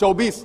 24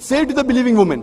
Say to the believing woman,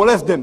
molest them,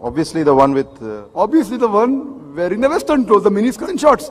Obviously the one with obviously the one wearing the western clothes, the mini skirt and shorts.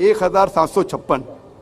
1756,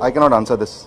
I cannot answer this.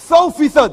100%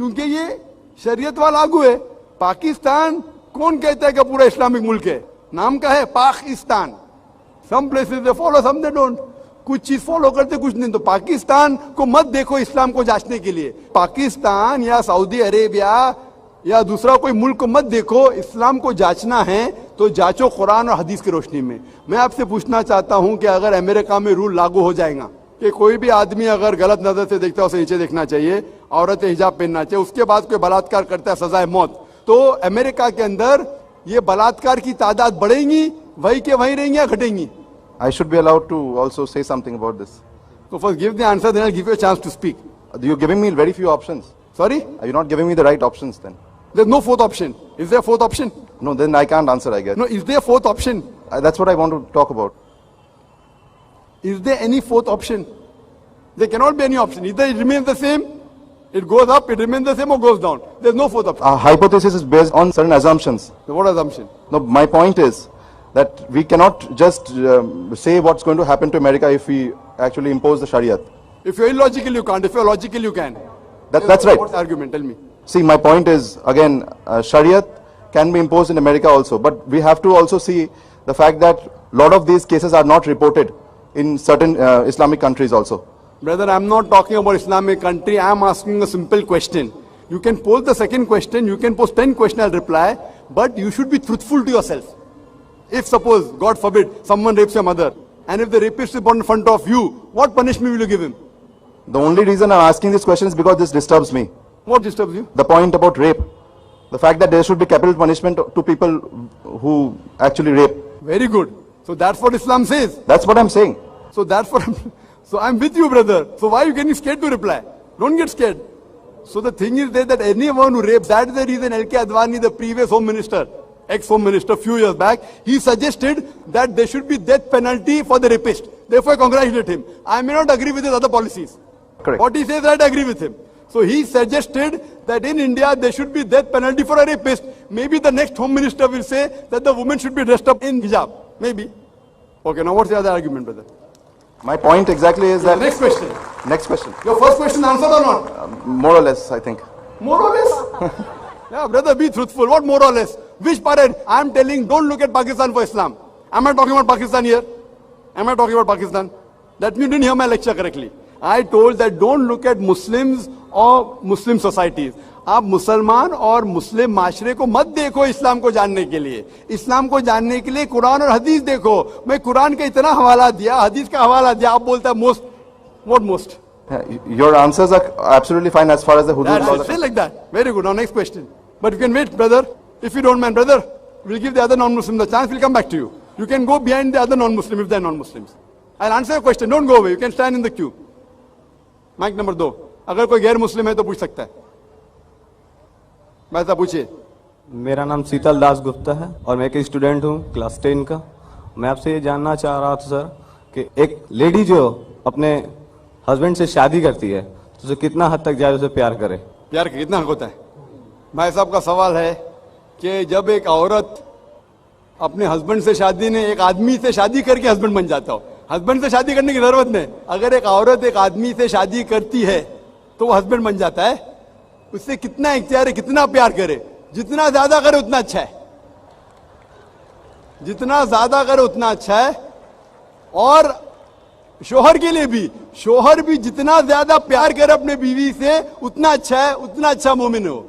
क्योंकि ये शरीयत वाला लागू है. पाकिस्तान कौन कहता है कि पूरा इस्लामिक मुल्क है? नाम का है Pakistan. Some places they follow, some they don't. कुछ चीज फॉलो करते, कुछ नहीं. तो पाकिस्तान को मत देखो इस्लाम को जांचने के लिए. पाकिस्तान या सऊदी अरेबिया या दूसरा कोई मुल्क को मत देखो. इस्लाम को जांचना है तो जांचो कुरान और हदीस की रोशनी में. मैं आपसे पूछना चाहता हूं कि अगर अमेरिका में रूल लागू हो जाएगा कि कोई भी आदमी अगर गलत नजर से देखता है उसे नीचे देखना चाहिए, औरतें हिजाब पहनना चाहिए, उसके बाद कोई बलात्कार करता है सजाए मौत, तो अमेरिका के अंदर ये बलात्कार की तादाद बढ़ेंगी, वही के वहीं रहेंगी या घटेंगी? I should be allowed to also say something about this. So first give the answer, then I'll give you a chance to speak. You're giving me very few options. Sorry? Are you not giving me the right options then? There's no fourth option. Is there a fourth option? No, then I can't answer, I guess. No, is there a fourth option? That's what I want to talk about. Is there any fourth option? There cannot be any option. Either it remains the same, it goes up, it remains the same, or goes down. There's no fourth option. Our hypothesis is based on certain assumptions. So what assumption? No, my point is that we cannot just say what's going to happen to America if we actually impose the Shariat. If you're illogical, you can't. If you're logical, you can. That's right. What's the argument? Tell me. See, my point is, again, Shariat can be imposed in America also, but we have to also see the fact that a lot of these cases are not reported in certain Islamic countries also. Brother, I'm not talking about Islamic country. I'm asking a simple question. You can pose the second question, you can pose 10 questions, I'll reply, but you should be truthful to yourself. If suppose, God forbid, someone rapes your mother, and if the rapist is born in front of you, what punishment will you give him? The only reason I'm asking this question is because this disturbs me. What disturbs you? The point about rape. The fact that there should be capital punishment to people who actually rape. Very good. So that's what Islam says. That's what I'm saying. So that's what I'm with you, brother. So why are you getting scared to reply? Don't get scared. So the thing is that anyone who rapes, that is the reason L.K. Advani, the previous home minister, ex-home minister, few years back, he suggested that there should be death penalty for the rapist. Therefore I congratulate him. I may not agree with his other policies. Correct. What he says, I agree with him. So he suggested that in India there should be death penalty for a rapist. Maybe the next home minister will say that the woman should be dressed up in hijab. Maybe. Okay, now what's the other argument, brother? My point exactly is that... Next question. Next question. Your first question answered or not? More or less, I think. More or less? Yeah, brother, be truthful. What more or less? Which parent? I am telling, don't look at Pakistan for Islam. Am I talking about Pakistan here? Am I talking about Pakistan? That means you didn't hear my lecture correctly. I told that don't look at Muslims or Muslim societies. आप मुसलमान और मुस्लिम माशरे को मत देखो इस्लाम को जानने के लिए. इस्लाम को जानने के लिए कुरान और हदीस देखो. मैं कुरान का इतना हवाला दिया, हदीस का हवाला दिया, आप बोलता है most. What most? Your answers are absolutely fine as far as the hudud laws are That's it, like that. Very good. Now next question. But you can wait, brother. If you don't mind, brother, we'll give the other non-Muslim the chance. We'll come back to you. You can go behind the other non-Muslim if they're non-Muslims. I'll answer your question. Don't go away. You can stand in the queue. Mic number 2. अगर कोई गैर मुस्लिम है तो पूछ सकता है. भाई साहब पूछिए. मेरा नाम शीतल दास गुप्ता है और मैं एक स्टूडेंट हूँ क्लास 10 का. मैं आपसे ये जानना चाह रहा था सर कि एक लेडी जो अपने हस्बैंड से शादी करती है तो उसे कितना हद तक जाए उसे प्यार करे. प्यार का कितना हक होता है? भाई साहब का सवाल है कि जब एक औरत अपने हस्बैंड से शादी ने एक आदमी से शादी करके हस्बैंड बन जाता हो. हस्बैंड से शादी करने की जरूरत नहीं. अगर एक औरत एक आदमी से शादी करती है तो वो हस्बैंड बन जाता है. उससे कितना इख्तियार है, कितना प्यार करे. जितना ज्यादा करे उतना अच्छा है. जितना ज्यादा करे उतना अच्छा है. और शोहर के लिए भी, शोहर भी जितना ज्यादा प्यार करे अपने बीवी से उतना अच्छा है, उतना अच्छा मोमिन हो.